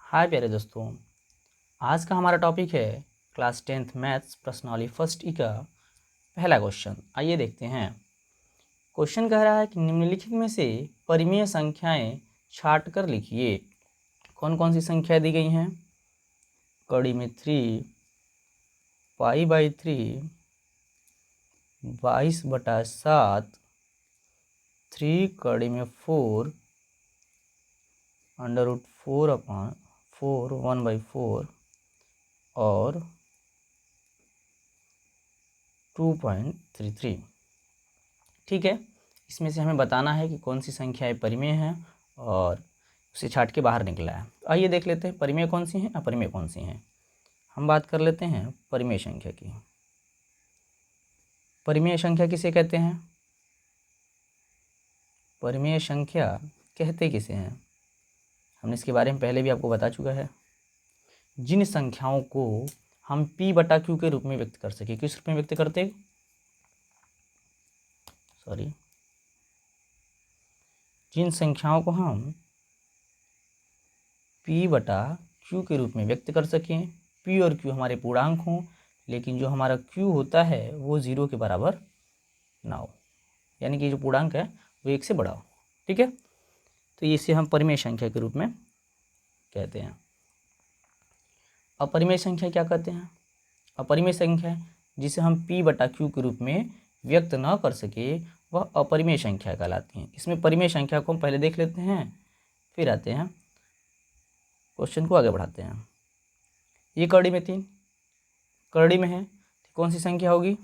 हाय प्यारे दोस्तों, आज का हमारा टॉपिक है क्लास 10th मैथ्स प्रश्नावली फर्स्ट ई का पहला क्वेश्चन। आइए देखते हैं। क्वेश्चन कह रहा है कि निम्नलिखित में से परिमेय संख्याएं छांट कर लिखिए। कौन कौन सी संख्या दी गई हैं? कड़ी में 3, π/3, 22/7, 3 कड़ी में 4, √4/4, 1/4 और 2.33। ठीक है, इसमें से हमें बताना है कि कौन सी संख्याएं परिमेय हैं और उसे छांट के बाहर निकला है। तो आइए देख लेते हैं परिमेय कौन सी हैं, अपरिमेय कौन सी हैं। हम बात कर लेते हैं परिमेय संख्या की। परिमेय संख्या किसे कहते हैं? परिमेय संख्या कहते किसे हैं? हमने इसके बारे में पहले भी आपको बता चुका है। जिन संख्याओं को हम P/Q के रूप में व्यक्त कर सके। किस रूप में व्यक्त करते? जिन संख्याओं को हम P/Q के रूप में व्यक्त कर सकें। P और Q हमारे पूर्णांक हों, लेकिन जो हमारा Q होता है वो 0 के बराबर ना हो, यानी कि जो पूर्णांक है वो 1 से बड़ा हो। ठीक है, तो इसे हम परिमेय संख्या के रूप में कहते हैं। अपरिमेय संख्या क्या कहते हैं? अपरिमेय संख्या जिसे हम P/Q के रूप में व्यक्त न कर सके वह अपरिमेय संख्या कहलाती हैं। इसमें परिमेय संख्या को हम पहले देख लेते हैं, फिर आते हैं क्वेश्चन को आगे बढ़ाते हैं। ये कड़ी में 3 कड़ी में है, तो कौन सी संख्या होगी?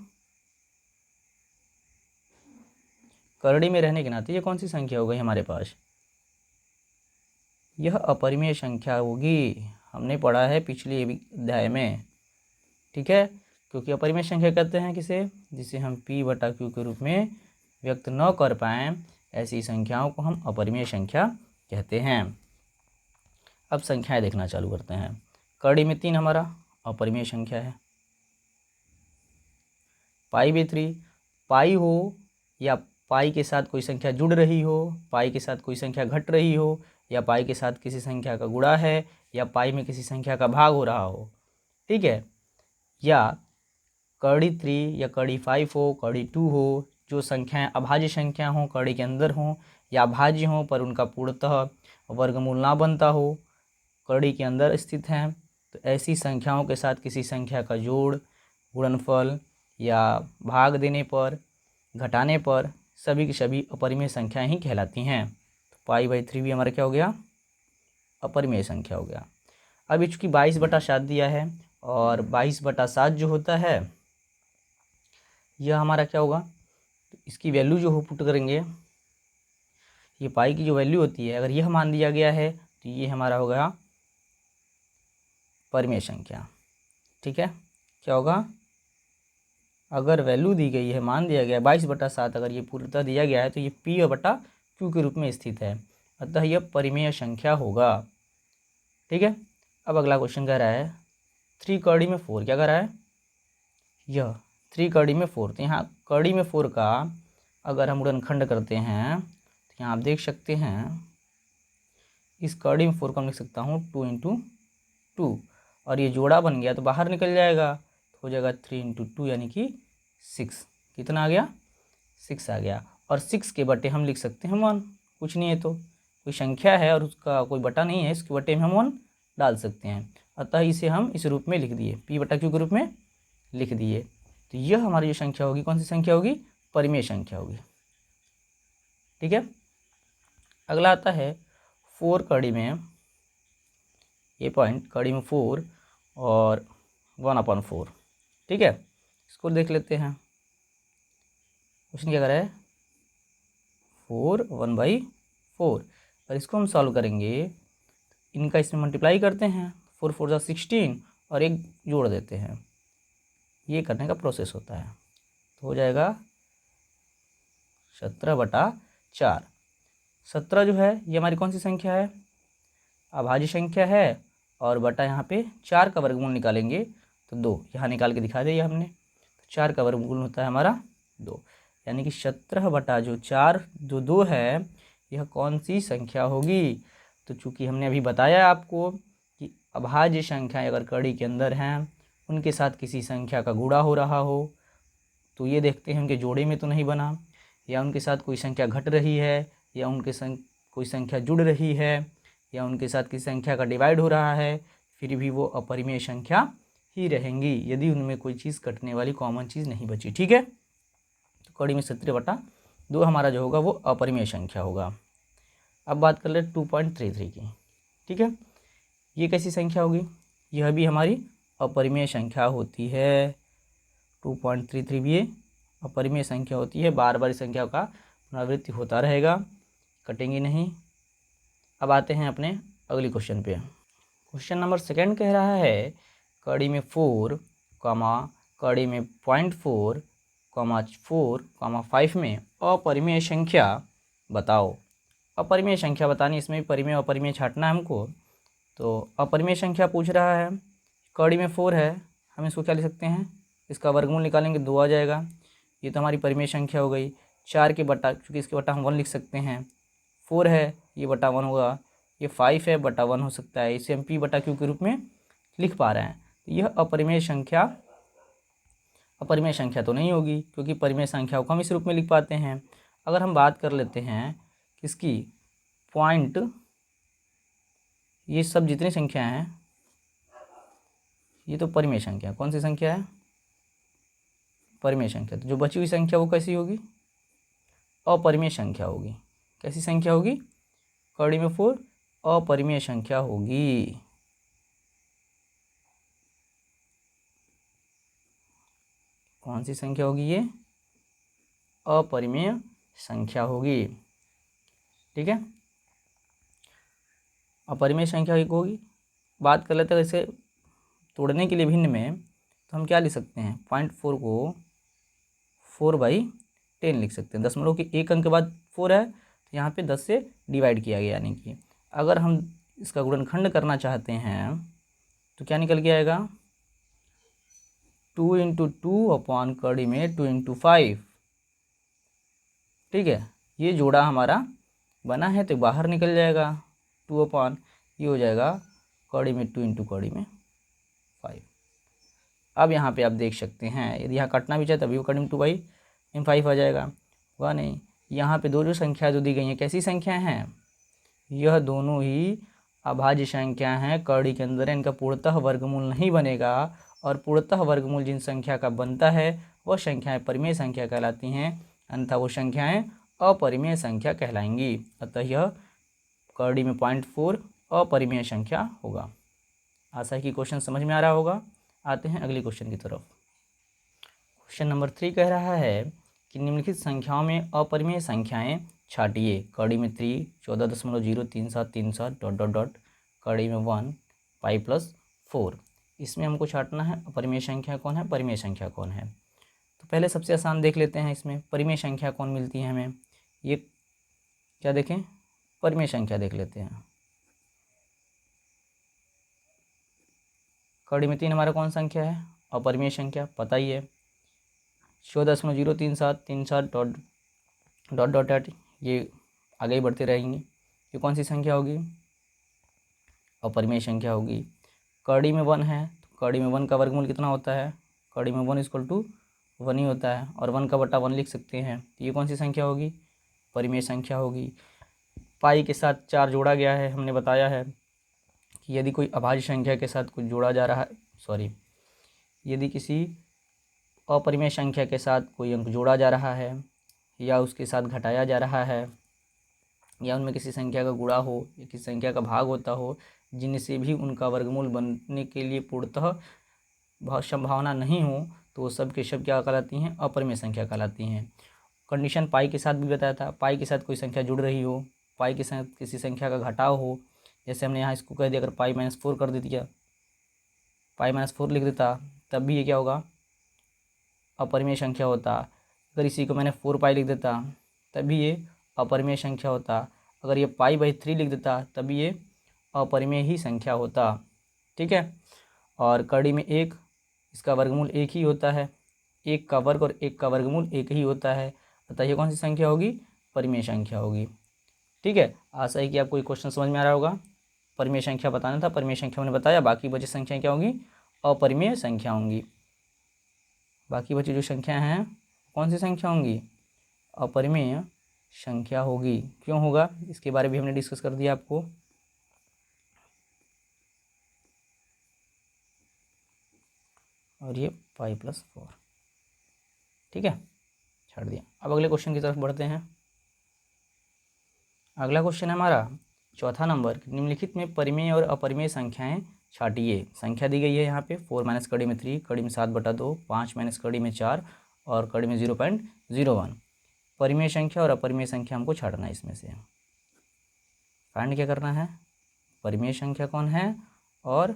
कड़ी में रहने के नाते ये कौन सी संख्या हो गई हमारे पास? यह अपरिमेय संख्या होगी। हमने पढ़ा है पिछले अध्याय में। ठीक है, क्योंकि अपरिमेय संख्या कहते हैं किसे? जिसे हम P/Q के रूप में व्यक्त न कर पाएँ, ऐसी संख्याओं को हम अपरिमेय संख्या कहते हैं। अब संख्याएं देखना चालू करते हैं। कड़ी में 3 हमारा अपरिमेय संख्या है। π/3, पाई हो या पाई के साथ कोई संख्या जुड़ रही हो, पाई के साथ कोई संख्या घट रही हो, या पाई के साथ किसी संख्या का गुणा है, या पाई में किसी संख्या का भाग हो रहा हो। ठीक है, या कड़ी 3 या कड़ी 5 हो, कड़ी 2 हो, जो संख्याएं अभाज्य संख्या हों, कड़ी के अंदर हों, या भाज्य हों पर उनका पूर्णतः वर्गमूल ना बनता हो, कड़ी के अंदर स्थित हैं, तो ऐसी संख्याओं के साथ किसी संख्या का जोड़, गुणनफल या भाग देने पर, घटाने पर सभी की सभी अपरिमेय संख्याएं ही कहलाती हैं। तो π/3 भी हमारा क्या हो गया? अपरिमेय संख्या हो गया। अब चूँकि 22/7 दिया है, और 22/7 जो होता है यह हमारा क्या होगा? तो इसकी वैल्यू जो हो पुट करेंगे, ये पाई की जो वैल्यू होती है, अगर यह मान दिया गया है तो ये हमारा हो गया परिमेय संख्या। ठीक है, क्या होगा? अगर वैल्यू दी गई है, मान दिया गया 22/7, अगर ये पूर्णतः दिया गया है तो ये P/Q के रूप में स्थित है, अतः यह परिमेय संख्या होगा। ठीक है, अब अगला क्वेश्चन कह रहा है 3 कड़ी में 4। क्या कह रहा है? यह 3 कड़ी में 4। तो यहाँ कड़ी में 4 का अगर हम गुणनखंड करते हैं तो यहाँ आप देख सकते हैं, इस कड़ी में 4 को हम लिख सकता हूँ 2 × 2, और ये जोड़ा बन गया तो बाहर निकल जाएगा, तो हो जाएगा 3 × 2 यानी कि 6। कितना आ गया? 6 आ गया। और 6 के बटे हम लिख सकते हैं 1। कुछ नहीं है तो कोई संख्या है और उसका कोई बटा नहीं है, इसके बटे में हम 1 डाल सकते हैं, अतः इसे हम इस रूप में लिख दिए, P/Q के रूप में लिख दिए। तो यह हमारी जो संख्या होगी, कौन सी संख्या होगी? परिमेय संख्या होगी। ठीक है, अगला आता है 4 कड़ी में, ये पॉइंट कड़ी में 4 और 1/4। ठीक है, इसको देख लेते हैं। क्वेश्चन क्या कर रहा है? 4 1/4, और इसको हम सॉल्व करेंगे, इनका इसमें मल्टीप्लाई करते हैं, 4 4 16 और एक जोड़ देते हैं। ये करने का प्रोसेस होता है, तो हो जाएगा 17/4। 17 जो है ये हमारी कौन सी संख्या है? अभाज्य संख्या है, और बटा यहाँ पे 4 का वर्गमूल निकालेंगे तो 2, यहाँ निकाल के दिखा दिया हमने। तो 4 का वर्गमूल होता है हमारा 2, यानी कि 17/4 जो 2 है, यह कौन सी संख्या होगी? तो चूंकि हमने अभी बताया आपको कि अभाज्य संख्याएं अगर कड़ी के अंदर हैं, उनके साथ किसी संख्या का गुणा हो रहा हो, तो ये देखते हैं उनके जोड़े में तो नहीं बना, या उनके साथ कोई संख्या घट रही है, या उनके कोई संख्या जुड़ रही है, या उनके साथ किसी संख्या का डिवाइड हो रहा है, फिर भी वो अपरिमेय संख्या ही रहेंगी यदि उनमें कोई चीज़ कटने वाली कॉमन चीज़ नहीं बची। ठीक है, तो कड़ी में 17/2 हमारा जो होगा वो अपरिमेय संख्या होगा। अब बात कर ले 2.33 की। ठीक है, ये कैसी संख्या होगी? यह भी हमारी अपरिमेय संख्या होती है। 2.33 भी ये अपरिमेय संख्या होती है। बार बार इस संख्या का पुनरावृत्ति होता रहेगा, कटेंगे नहीं। अब आते हैं अपने अगली क्वेश्चन पे। क्वेश्चन नंबर 2 कह रहा है कड़ी में 4, कड़ी में 0.4, 4, 5 में अपरिमेय संख्या बताओ। अपरिमेय संख्या बतानी, इसमें भी परिमेय अपरिमेय छांटना है हमको। तो अपरिमेय संख्या पूछ रहा है, कड़ी में 4 है, हम इसको क्या लिख सकते हैं? इसका वर्गमूल निकालेंगे 2 आ जाएगा। ये तो हमारी परिमेय संख्या हो गई। 4 के बटा, चूँकि इसके बटा हम 1 लिख सकते हैं। 4 है, ये बटा 1 होगा। ये 5 है, बटा 1 हो सकता है। इसे हम p/q के रूप में लिख पा रहे हैं। तो यह अपरिमेय संख्या तो नहीं होगी, क्योंकि परिमेय संख्याओं को हम इस रूप में लिख पाते हैं। अगर हम बात कर लेते हैं किसकी, पॉइंट, ये सब जितनी संख्या हैं ये तो परिमेय संख्या। कौन सी संख्या है? परिमेय संख्या। तो जो बची हुई संख्या वो कैसी होगी? अपरिमेय संख्या होगी। कैसी संख्या होगी? कड़ी में 4 अपरिमेय संख्या होगी। कौन सी संख्या होगी? ये अपरिमेय संख्या होगी। ठीक है, अपरिमेय संख्या एक होगी। बात कर लेते हैं इसे तोड़ने के लिए भिन्न में, तो हम क्या लिख सकते हैं? 0.4 को 4/10 लिख सकते हैं। दशमलव के एक अंक के बाद 4 है, तो यहाँ पे 10 से डिवाइड किया गया। यानी कि अगर हम इसका गुणनखंड करना चाहते हैं तो क्या निकल के आएगा? 2 × 2 अपॉन कड़ी में 2 × 5। ठीक है, ये जोड़ा हमारा बना है तो बाहर निकल जाएगा। 2 अपॉन ये हो जाएगा कड़ी में 2 × कड़ी में 5। अब यहाँ पे आप देख सकते हैं, यदि यहाँ काटना भी चाहे तभी वो कड़ी में 2/5 आ जाएगा। हुआ नहीं। यहाँ पे दो जो संख्या जो दी गई हैं कैसी संख्या हैं? यह दोनों ही अभाज्य संख्या हैं, कड़ी के अंदर इनका पूर्णतः वर्गमूल नहीं बनेगा, और पूर्णतः वर्गमूल जिन संख्या का बनता है वह संख्याएं परिमेय संख्या कहलाती हैं, अन्यथा वो संख्याएं अपरिमेय संख्या कहलाएंगी। अतः यह कड़ी में 0.4 अपरिमेय संख्या होगा। आशा है कि क्वेश्चन समझ में आ रहा होगा। आते हैं अगले क्वेश्चन की तरफ। क्वेश्चन नंबर 3 कह रहा है कि निम्नलिखित संख्याओं में अपरिमेय संख्याएं छाटिए। कड़ी में 3, 14.03737 ... कड़ी में 1, पाई प्लस 4। इसमें हमको छाटना है अपरिमेय संख्या कौन है, परिमेय संख्या कौन है। तो पहले सबसे आसान देख लेते हैं, इसमें परिमेय संख्या कौन मिलती है हमें। ये क्या देखें, परिमेय संख्या देख लेते हैं। कड़ी में 3 हमारा कौन संख्या है? अपरिमेय संख्या, पता ही है। 14.03737 ... ये आगे ही बढ़ते रहेंगे। ये कौन सी संख्या होगी? अपरिमेय संख्या होगी। कड़ी में 1 है, तो कड़ी में 1 का वर्गमूल कितना होता है? कड़ी में 1 = 1 ही होता है, और 1 का बटा 1 लिख सकते हैं। तो ये कौन सी संख्या होगी? परिमेय संख्या होगी। पाई के साथ 4 जोड़ा गया है। हमने बताया है कि यदि कोई अभाज्य संख्या के साथ कुछ जोड़ा जा रहा है, यदि किसी अपरिमेय संख्या के साथ कोई अंक जोड़ा जा रहा है, या उसके साथ घटाया जा रहा है, या उनमें किसी संख्या का गुणा हो या किसी संख्या का भाग होता हो, जिनसे भी उनका वर्गमूल बनने के लिए पूर्णतः संभावना नहीं हो, तो वो सब के सब क्या कहलाती हैं? अपरिमेय संख्या कहलाती हैं। कंडीशन पाई के साथ भी बताया था। पाई के साथ कोई संख्या जुड़ रही हो, पाई के साथ किसी संख्या का घटाव हो, जैसे हमने यहाँ इसको कह दिया, अगर पाई -4 कर दिया, पाई -4 लिख देता, तब भी ये क्या होगा? अपरिमेय संख्या होता। अगर इसी को मैंने 4 पाई लिख देता, तब भी ये अपरिमेय संख्या होता। अगर ये पाई/3 लिख देता, तब भी ये अपरिमेय ही संख्या होता। ठीक है, और कड़ी में 1, इसका वर्गमूल 1 ही होता है। 1 का वर्ग और 1 का वर्गमूल 1 ही होता है, अतः ये कौन सी संख्या होगी? परिमेय संख्या होगी। ठीक है, आशा है कि आपको ये क्वेश्चन समझ में आ रहा होगा। परिमेय संख्या बताना था, परिमेय संख्या मैंने बताया। बाकी बची संख्याएं क्या होंगी? अपरिमेय संख्या होंगी। बाकी बची जो संख्याएं हैं कौन सी संख्या होंगी? अपरिमेय संख्या होगी। क्यों होगा इसके बारे में भी हमने डिस्कस कर दिया आपको। और ये 5+4, ठीक है, छाड़ दिया। अब अगले क्वेश्चन की तरफ बढ़ते हैं। अगला क्वेश्चन है हमारा चौथा नंबर, निम्नलिखित में परिमेय और अपरिमेय संख्याएं छाटिए। संख्या दी गई है यहाँ पे 4 माइनस कड़ी में 3, कड़ी में 7/2, 5 माइनस कड़ी में 4 और कड़ी में 0.01। परिमेय संख्या और अपरिमेय संख्या हमको छाटना है इसमें से। फाइंड क्या करना है? परिमेय संख्या कौन है और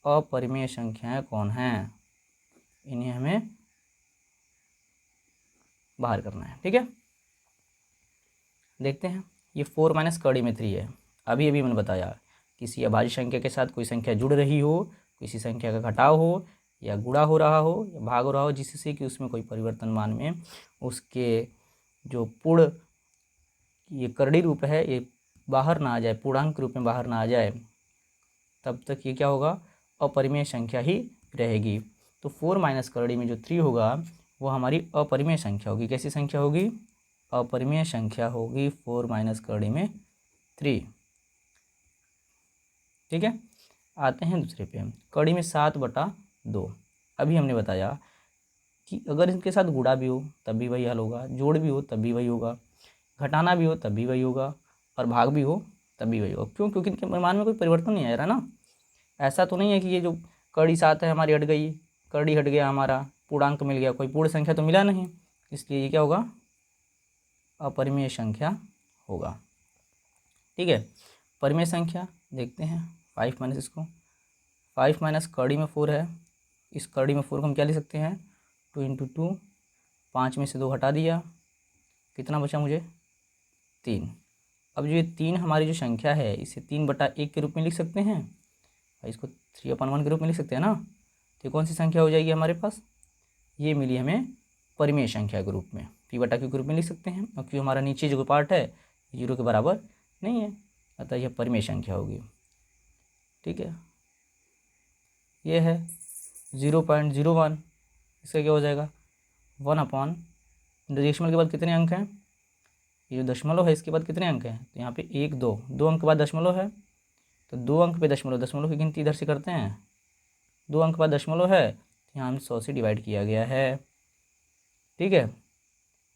अपरिमेय संख्याएं कौन हैं, इन्हें हमें बाहर करना है, ठीक है। देखते हैं, ये 4 माइनस कड़ी में 3 है। अभी मैंने बताया किसी अभाज्य संख्या के साथ कोई संख्या जुड़ रही हो, किसी संख्या का घटाव हो या गुणा हो रहा हो या भाग हो रहा हो, जिससे कि उसमें कोई परिवर्तन मान में उसके जो पूर्ण ये करड़ी रूप है ये बाहर ना आ जाए, पूर्णांक रूप में बाहर ना आ जाए, तब तक ये क्या होगा? अपरिमेय संख्या ही रहेगी। तो 4 माइनस करड़ी में जो 3 होगा वो हमारी अपरिमेय संख्या होगी। कैसी संख्या होगी? अपरिमेय संख्या होगी 4 माइनस करड़ी में 3, ठीक है। आते हैं दूसरे पे, कड़ी में 7/2। अभी हमने बताया कि अगर इनके साथ गुणा भी हो तब भी वही हल होगा, जोड़ भी हो तब भी वही होगा, घटाना भी हो तब भी वही होगा और भाग भी हो तब भी वही होगा। क्यों? क्योंकि इनके मान में कोई परिवर्तन नहीं आ रहा ना। ऐसा तो नहीं है कि ये जो कड़ी 7 है हमारी हट गई, कड़ी हट गया, हमारा पूर्णांक मिल गया, कोई पूर्ण संख्या तो मिला नहीं, इसलिए ये क्या होगा? अपरिमेय संख्या होगा, ठीक है। परिमेय संख्या देखते हैं 5 माइनस इसको, 5 माइनस कड़ी में 4 है, इस कड़ी में 4 को हम क्या लिख सकते हैं? 2 × 2, 5 में से 2 हटा दिया, कितना बचा मुझे? 3। अब जो ये 3 हमारी जो संख्या है इसे 3/1 के रूप में लिख सकते हैं, इसको 3/1 के रूप में लिख सकते हैं ना। तो कौन सी संख्या हो जाएगी हमारे पास? ये मिली हमें परिमेय संख्या के रूप में, p/q के रूप में लिख सकते हैं। और क्यों हमारा नीचे जो पार्ट है 0 के बराबर नहीं है, अतः यह परिमेय संख्या होगी, ठीक है। ये है 0.01, इसका क्या हो जाएगा? 1/, डेसिमल के बाद कितने अंक हैं? ये जो दशमलव है इसके बाद कितने अंक हैं? तो यहाँ पे 1 2 2 अंक के बाद दशमलव है, तो 2 अंक पे दशमलव, दशमलव की गिनती इधर से करते हैं, 2 अंक बाद दशमलव है, तो यहाँ हम 100 से डिवाइड किया गया है, ठीक है,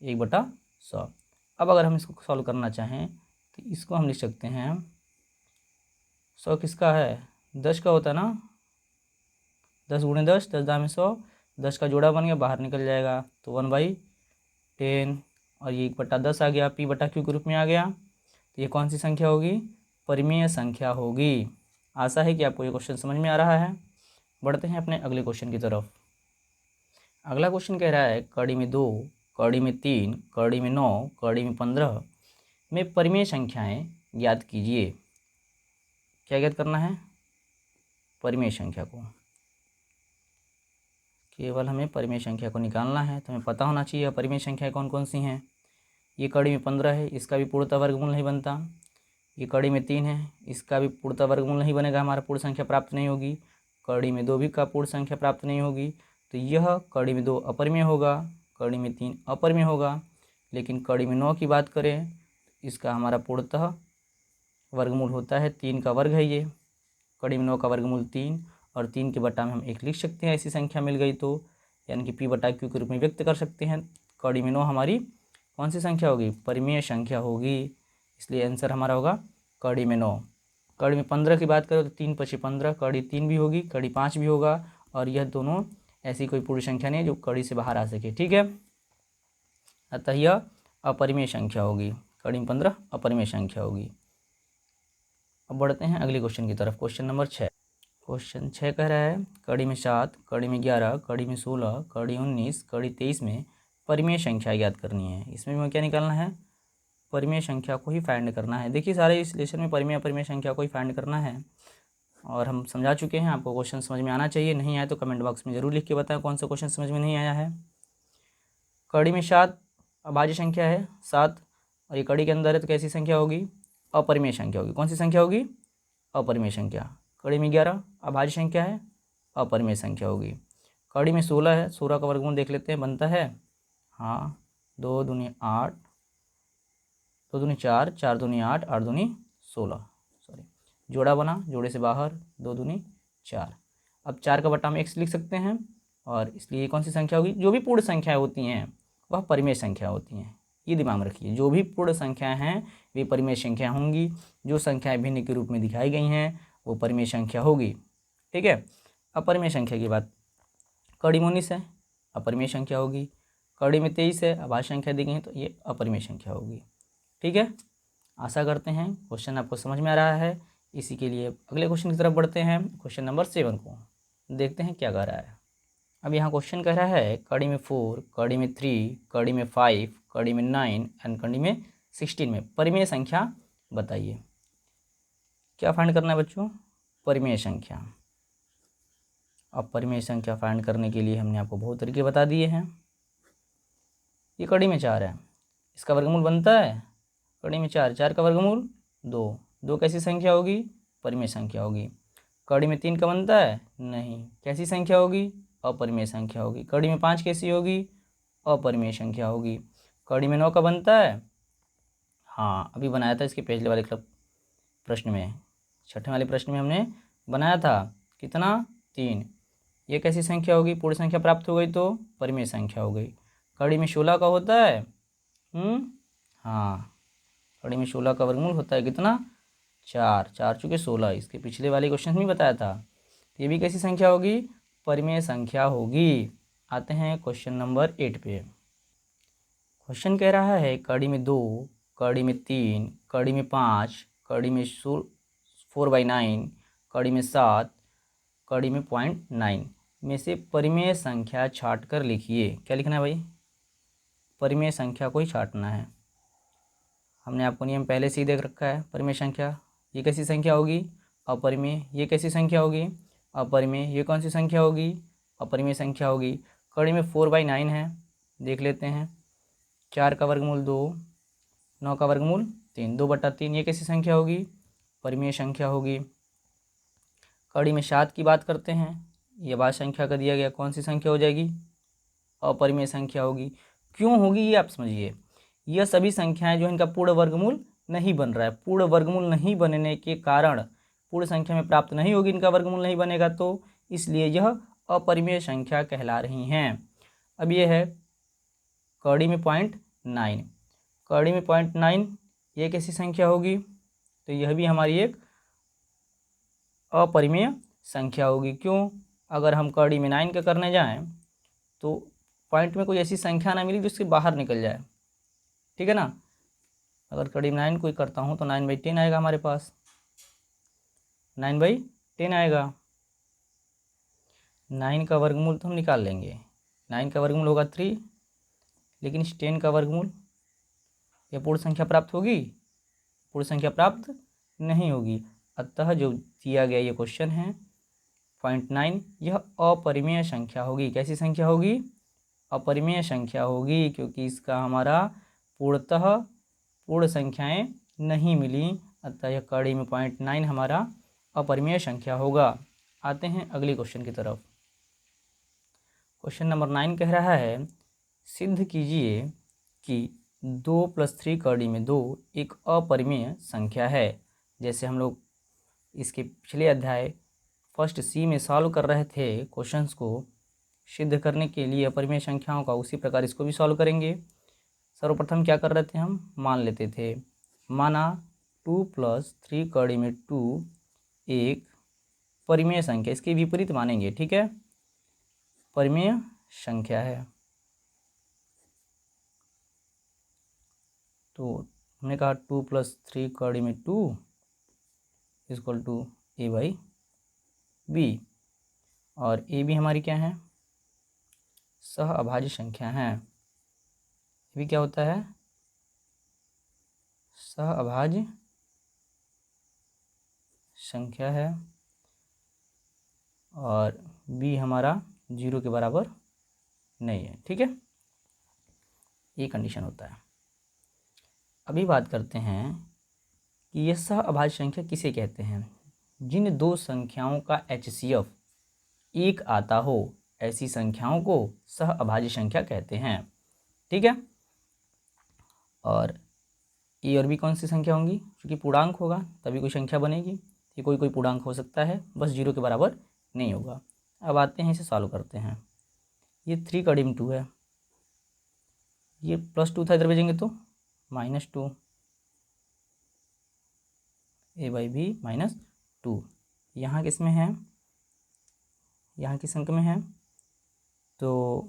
1/100। अब अगर हम इसको सॉल्व करना चाहें तो इसको हम लिख सकते हैं, 100 किसका है? 10 का होता है ना, 10 × 10, 10 दाम 100, 10 का जोड़ा बन गया, बाहर निकल जाएगा, तो 1/10 और ये 1/10 आ गया, p/q के रूप में आ गया। तो ये कौन सी संख्या होगी? परिमेय संख्या होगी। आशा है कि आपको ये क्वेश्चन समझ में आ रहा है। बढ़ते हैं अपने अगले क्वेश्चन की तरफ। अगला क्वेश्चन कह रहा है कड़ी में 2, कड़ी में 3, कड़ी में 9, कड़ी में 15 में परिमेय संख्याएं ज्ञात कीजिए। क्या ज्ञात करना है? परिमेय संख्या को, केवल हमें परिमेय संख्या को निकालना है। तो हमें पता होना चाहिए परिमेय संख्याएं कौन कौन सी हैं। ये कड़ी में 15 है, इसका भी पूर्णतः वर्गमूल नहीं बनता। ये कड़ी में 3 है, इसका भी पूर्णतः वर्गमूल नहीं बनेगा, हमारा पूर्ण संख्या प्राप्त नहीं होगी। कड़ी में 2 भी का पूर्ण संख्या प्राप्त नहीं होगी, तो यह कड़ी में 2 अपरिमेय होगा, कड़ी में 3 अपरिमेय होगा। लेकिन कड़ी में 9 की बात करें, इसका हमारा पूर्णतः वर्गमूल होता है 3 का वर्ग है। ये कड़ी में 9 का वर्गमूल 3 और 3 के बटा में हम 1 लिख सकते हैं, ऐसी संख्या मिल गई तो, यानी कि p/q के रूप में व्यक्त कर सकते हैं। कड़ी में 9 हमारी कौन सी संख्या होगी? परिमेय संख्या होगी, इसलिए आंसर हमारा होगा कड़ी में 9। कड़ी में 15 की बात करें तो 3 × 5 = 15, कड़ी 3 भी होगी, कड़ी 5 भी होगा, और यह दोनों ऐसी कोई पूर्ण संख्या नहीं है जो कड़ी से बाहर आ सके, ठीक है। अतः यह अपरिमेय संख्या होगी, कड़ी में 15 अपरिमेय संख्या होगी। अब बढ़ते हैं अगले क्वेश्चन की तरफ। Question number 6। क्वेश्चन 6 कह रहा है कड़ी में 7, कड़ी में 11, कड़ी में 16, कड़ी 19, कड़ी 23 में परिमेय संख्या ज्ञात करनी है। इसमें हमें क्या निकालना है? परिमेय संख्या को ही फाइंड करना है। देखिए सारे इस लेसन में परिमेय अपरिमेय संख्या को ही फाइंड करना है, और हम समझा चुके हैं। आपको क्वेश्चन समझ में आना चाहिए, नहीं आया तो कमेंट बॉक्स में ज़रूर लिख के बताएं कौन सा क्वेश्चन समझ में नहीं आया है। कड़ी में 7 अभाज्य संख्या है 7, और ये कड़ी के अंदर है तो कैसी संख्या होगी? अपरिमेय संख्या होगी। कौन सी संख्या होगी? अपरिमेय संख्या। कड़ी में 11 अभाज्य संख्या है, अपरिमेय संख्या होगी। कड़ी में 16 है, 16 का वर्गमूल देख लेते हैं, बनता है हाँ 2 दूनी 8, 2 दूनी 4, 4 दूनी 8, 8 दूनी 16, सॉरी जोड़ा बना, जोड़े से बाहर 2 दूनी 4। अब 4 का बट्टा हम x लिख सकते हैं, और इसलिए कौन सी संख्या होगी? जो भी पूर्ण संख्याएं होती हैं वह परिमेय संख्या होती हैं, ये दिमाग में रखिए। जो भी पूर्ण संख्याएं हैं वे परिमेय संख्या होंगी, जो संख्याएं भिन्न के रूप में दिखाई गई हैं वो परिमेय संख्या होगी। ठीक है। अपरिमेय संख्या की बात, कड़ी में 19 है, अपरिमेय संख्या होगी। कड़ी में 23 है, अभाज्य संख्या दी गई है, तो ये अपरिमेय संख्या होगी। ठीक है। आशा करते हैं क्वेश्चन आपको समझ में आ रहा है। इसी के लिए अगले क्वेश्चन की तरफ बढ़ते हैं, क्वेश्चन नंबर 7 को देखते हैं क्या कह रहा है। अब यहाँ क्वेश्चन कह रहा है कड़ी में 4, कड़ी में 3, कड़ी में 5, कड़ी में 9 एंड कड़ी में 16 में परिमेय संख्या बताइए। क्या फाइंड करना है बच्चों? परिमेय संख्या। अब परिमेय संख्या फाइंड करने के लिए हमने आपको बहुत तरीके बता दिए हैं। ये कड़ी में 4 है, इसका वर्गमूल बनता है कड़ी में 4, 4 का वर्गमूल 2, 2 कैसी संख्या होगी? परिमेय संख्या होगी। कड़ी में 3 का बनता है नहीं, कैसी संख्या होगी? अपरिमेय संख्या होगी। कड़ी में 5 कैसी होगी? अपरिमेय संख्या होगी। कड़ी में 9 का बनता है हाँ अभी बनाया था इसके पिछले वाले प्रश्न में, छठे वाले प्रश्न में हमने बनाया था कितना? 3। ये कैसी संख्या होगी? पूर्ण संख्या प्राप्त हो गई तो परिमेय संख्या हो गई। कड़ी में 16 का होता है हाँ कड़ी में 16 का वर्गमूल होता है कितना? 4, 4 चुके 16, इसके पिछले वाले क्वेश्चन में बताया था। ये भी कैसी संख्या होगी? परिमेय संख्या होगी। आते हैं क्वेश्चन नंबर 8 पे। क्वेश्चन कह रहा है कड़ी में 2, कड़ी में 3, कड़ी में 5, कड़ी में 4/9, कड़ी में 7, कड़ी में 0.9 में से परिमेय संख्या छाट कर लिखिए। क्या लिखना है भाई? परिमेय संख्या को ही छाटना है। हमने आपको नियम पहले से ही देख रखा है। परिमेय संख्या ये कैसी संख्या होगी? अपरिमेय। ये कैसी संख्या होगी? अपरिमेय। ये कौन सी संख्या होगी? अपरिमेय संख्या होगी। कड़ी में 4/9 है, देख लेते हैं। 4 का वर्गमूल 2, 9 का वर्गमूल 3, 2/3, ये कैसी संख्या होगी? परिमेय संख्या होगी। कड़ी में 7 की बात करते हैं, ये अभाज्य संख्या का दिया गया, कौन सी संख्या हो जाएगी? अपरिमेय संख्या होगी। क्यों होगी ये आप समझिए। यह सभी संख्याएं जो इनका पूर्ण वर्गमूल नहीं बन रहा है, पूर्ण वर्गमूल नहीं बनने के कारण पूर्ण संख्या में प्राप्त नहीं होगी, इनका वर्गमूल नहीं बनेगा, तो इसलिए यह अपरिमेय संख्या कहला रही हैं। अब ये है कड़ी में 0.9, कड़ी में 0.9 ये कैसी संख्या होगी? तो यह भी हमारी एक अपरिमेय संख्या होगी। क्यों? अगर हम कड़ी में 9 का करने जाएं तो पॉइंट में कोई ऐसी संख्या ना मिली जिसके बाहर निकल जाए, ठीक है ना। अगर कड़ी में 9 कोई करता हूँ तो 9/10 आएगा हमारे पास, 9/10 आएगा। 9 का वर्गमूल तो हम निकाल लेंगे, 9 का वर्गमूल होगा 3, लेकिन इस 10 का वर्गमूल यह पूर्ण संख्या प्राप्त होगी? पूर्ण संख्या प्राप्त नहीं होगी। अतः जो दिया गया ये क्वेश्चन है 0.9 यह अपरिमेय संख्या होगी। कैसी संख्या होगी? अपरिमेय संख्या होगी, क्योंकि इसका हमारा पूर्णतः पूर्ण संख्याएं नहीं मिली, अतः यह कड़ी में 0.9 हमारा अपरिमेय संख्या होगा। आते हैं अगले क्वेश्चन की तरफ। क्वेश्चन नंबर 9 कह रहा है सिद्ध कीजिए कि 2 + 3 कड़ी में 2 एक अपरिमेय संख्या है। जैसे हम लोग इसके पिछले अध्याय फर्स्ट सी में सॉल्व कर रहे थे क्वेश्चंस को सिद्ध करने के लिए अपरिमेय संख्याओं का, उसी प्रकार इसको भी सॉल्व करेंगे। सर्वप्रथम क्या कर रहे थे? हम मान लेते थे, माना 2 + 3 कड़ी में 2 एक परिमेय संख्या, इसके विपरीत मानेंगे, ठीक है, परिमेय संख्या है। तो हमने कहा 2 + 3 कड़ी में 2 = a/b, और ए भी हमारी क्या है? सह अभाज्य संख्या है। ये भी क्या होता है? सह अभाज्य संख्या है, और बी हमारा 0 के बराबर नहीं है, ठीक है, ये कंडीशन होता है। अभी बात करते हैं कि यह सह अभाज्य संख्या किसे कहते हैं। जिन दो संख्याओं का HCF एक आता हो ऐसी संख्याओं को सह अभाज्य संख्या कहते हैं। ठीक है, और ए और बी कौन सी संख्या होंगी, क्योंकि पूर्णांक होगा तभी कोई संख्या बनेगी। ये कोई कोई पूर्णांक हो सकता है, बस 0 के बराबर नहीं होगा। अब आते हैं, इसे सॉल्व करते हैं। ये 3 का डिम 2 है, ये +2 था, इधर भेजेंगे तो -2, a/b -2। यहाँ किस में है, यहाँ किस अंक में है, तो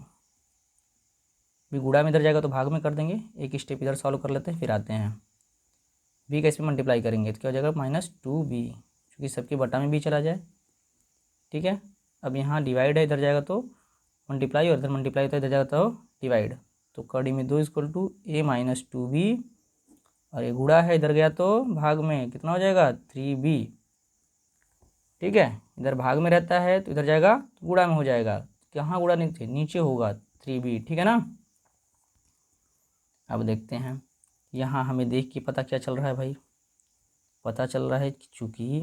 भी गुणा में इधर जाएगा तो भाग में कर देंगे। एक स्टेप इधर सॉल्व कर लेते हैं, फिर आते हैं b का इसमें मल्टीप्लाई करेंगे तो क्या हो जाएगा -2b, क्योंकि सबके बटा में b चला जाए। ठीक है, अब यहाँ डिवाइड है, इधर जाएगा तो मल्टीप्लाई, और इधर मल्टीप्लाई तो इधर जाएगा तो डिवाइड। तो कड़ी में 2 = a - 2b, और ये गुणा है, इधर गया तो भाग में कितना हो जाएगा 3b। ठीक है, इधर भाग में रहता है तो इधर जाएगा तो गुणा में हो जाएगा, कहाँ गुणा नहीं थे, नीचे होगा 3b। ठीक है ना। अब देखते हैं, यहाँ हमें देख के पता क्या चल रहा है भाई, पता चल रहा है कि चूँकि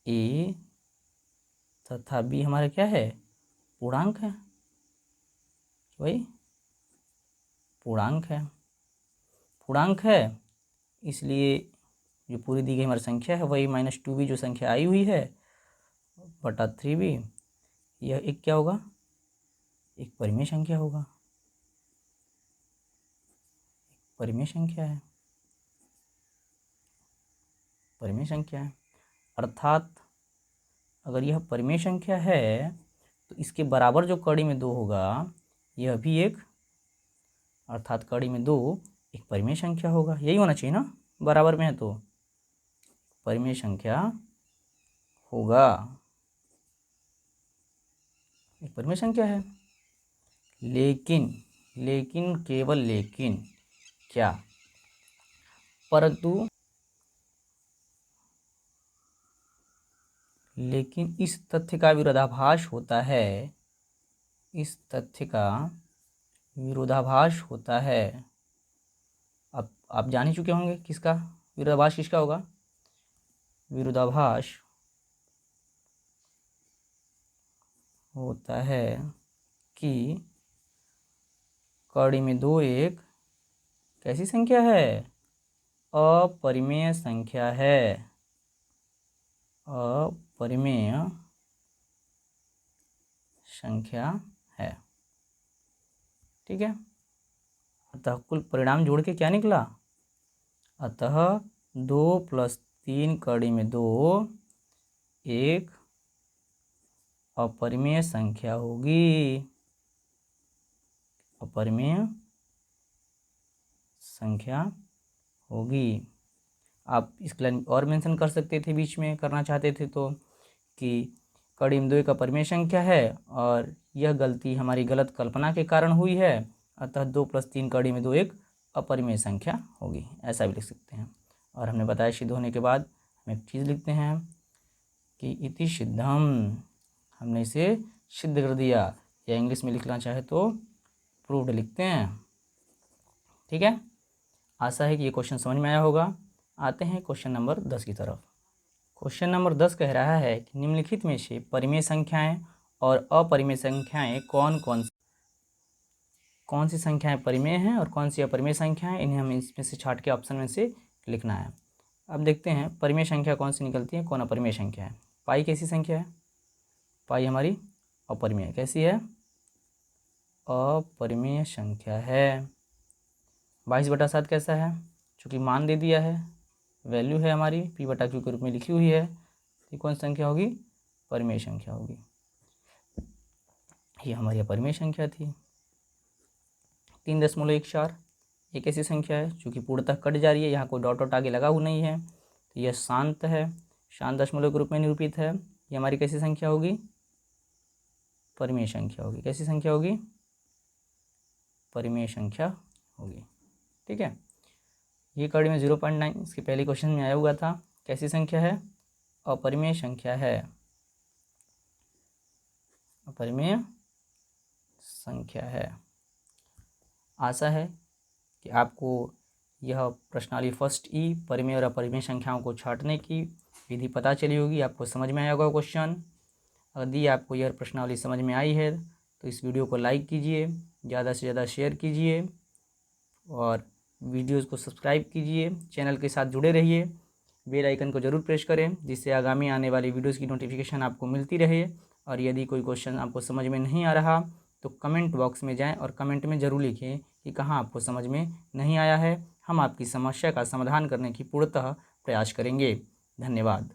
a तथा b हमारे क्या है, पूर्णांक है भाई, पूर्णांक है, पूर्णांक है, इसलिए जो पूरी दी गई हमारी संख्या है वही -2b जो संख्या आई हुई है बटा 3b, यह एक क्या होगा, एक परिमेय संख्या होगा, परिमेय संख्या है, परिमेय संख्या है। अर्थात अगर यह परिमेय संख्या है तो इसके बराबर जो कड़ी में 2 होगा यह भी एक, अर्थात कड़ी में 2 एक परिमेय संख्या होगा, यही होना चाहिए ना, बराबर में है तो परिमेय संख्या होगा, एक परिमेय संख्या है। लेकिन केवल लेकिन क्या, परंतु लेकिन इस तथ्य का विरोधाभास होता है, इस तथ्य का विरोधाभास होता है। अब आप जान ही चुके होंगे किसका विरोधाभास, किसका होगा, विरोधाभास होता है कि कड़ी में 2 एक कैसी संख्या है, अपरिमेय संख्या है, अपरिमेय संख्या है। ठीक है, अतः कुल परिणाम जोड़ के क्या निकला, अतः 2 + 3 कड़ी में 2 एक अपरिमेय संख्या होगी, अपरिमेय संख्या होगी। आप इसके लिए और मेंशन कर सकते थे, बीच में करना चाहते थे तो, कि कड़ी में 2 एक अपरिमेय संख्या है और यह गलती हमारी गलत कल्पना के कारण हुई है, अतः 2 + 3 कड़ी में 2 एक अपरिमेय संख्या होगी, ऐसा भी लिख सकते हैं। और हमने बताया सिद्ध होने के बाद हम एक चीज़ लिखते हैं कि इति सिद्धम, हमने इसे सिद्ध कर दिया, या इंग्लिश में लिखना चाहे तो प्रूव्ड लिखते हैं। ठीक है, आशा है कि ये क्वेश्चन समझ में आया होगा। आते हैं क्वेश्चन नंबर 10 की तरफ। क्वेश्चन नंबर 10 कह रहा है कि निम्नलिखित में से परिमेय संख्याएं और अपरिमेय संख्याएं कौन सी संख्याएं परिमेय हैं और कौन सी अपरिमेय संख्याएं, इन्हें हमें इसमें से छाट के ऑप्शन में से लिखना है। अब देखते हैं परिमेय संख्या कौन सी निकलती है, कौन अपरिमेय संख्या है। पाई कैसी संख्या है, पाई हमारी अपरिमेय, कैसी है, अपरिमेय संख्या है। 22/7 कैसा है, चूँकि मान दे दिया है, वैल्यू है हमारी p/q के रूप में लिखी हुई है, ये कौन संख्या होगी, परिमेय संख्या होगी। ये हमारी अपरिमेय संख्या थी। 3.14 ये कैसी संख्या है, चूँकि पूर्णतः कट जा रही है, यहाँ कोई डॉट आगे लगा हुआ नहीं है, तो यह शांत है, शांत दशमलव के रूप में निरूपित है। ये हमारी कैसी संख्या होगी, परिमेय संख्या होगी। कैसी संख्या होगी, परिमेय संख्या होगी। ठीक है, ये कड़ी में 0.9 इसके पहले क्वेश्चन में आया हुआ था, कैसी संख्या है, अपरिमेय संख्या है, अपरिमेय संख्या है। आशा है कि आपको यह प्रश्नावली फर्स्ट ई परिमेय और अपरिमेय संख्याओं को छांटने की विधि पता चली होगी, आपको समझ में आया होगा क्वेश्चन। यदि आपको यह प्रश्नावली समझ में आई है तो इस वीडियो को लाइक कीजिए, ज़्यादा से ज़्यादा शेयर कीजिए और वीडियोज़ को सब्सक्राइब कीजिए, चैनल के साथ जुड़े रहिए, बेल आइकन को ज़रूर प्रेस करें जिससे आगामी आने वाली वीडियोज़ की नोटिफिकेशन आपको मिलती रहे। और यदि कोई क्वेश्चन आपको समझ में नहीं आ रहा तो कमेंट बॉक्स में जाएं और कमेंट में ज़रूर लिखें कि कहाँ आपको समझ में नहीं आया है। हम आपकी समस्या का समाधान करने की पूर्णतः प्रयास करेंगे। धन्यवाद।